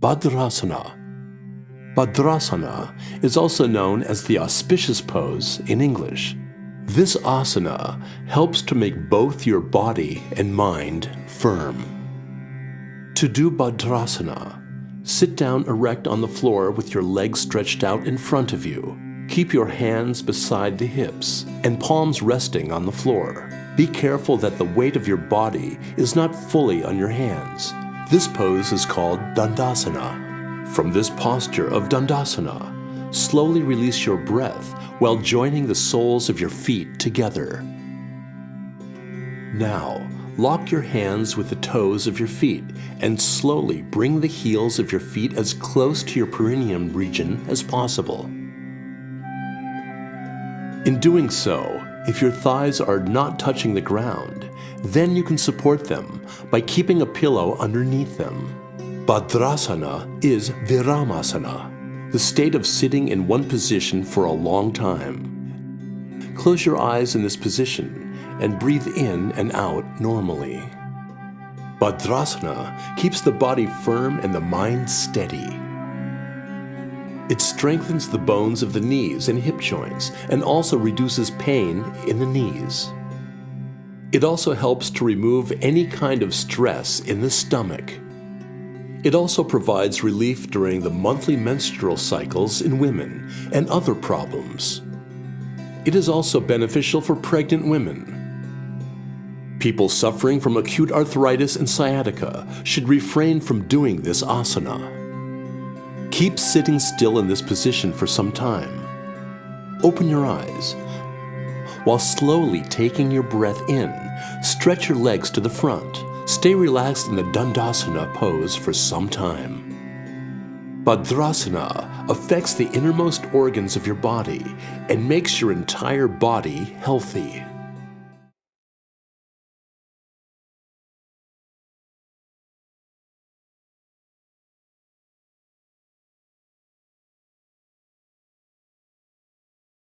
Bhadrasana. Bhadrasana is also known as the auspicious pose in English. This asana helps to make both your body and mind firm. To do Bhadrasana, sit down erect on the floor with your legs stretched out in front of you. Keep your hands beside the hips and palms resting on the floor. Be careful that the weight of your body is not fully on your hands. This pose is called Dandasana. From this posture of Dandasana, slowly release your breath while joining the soles of your feet together. Now, lock your hands with the toes of your feet and slowly bring the heels of your feet as close to your perineum region as possible. In doing so, if your thighs are not touching the ground, then you can support them by keeping a pillow underneath them. Bhadrasana is Viramasana, the state of sitting in one position for a long time. Close your eyes in this position and breathe in and out normally. Bhadrasana keeps the body firm and the mind steady. It strengthens the bones of the knees and hip joints and also reduces pain in the knees. It also helps to remove any kind of stress in the stomach. It also provides relief during the monthly menstrual cycles in women and other problems. It is also beneficial for pregnant women. People suffering from acute arthritis and sciatica should refrain from doing this asana. Keep sitting still in this position for some time. Open your eyes. While slowly taking your breath in, stretch your legs to the front. Stay relaxed in the Dandasana pose for some time. Bhadrasana affects the innermost organs of your body and makes your entire body healthy.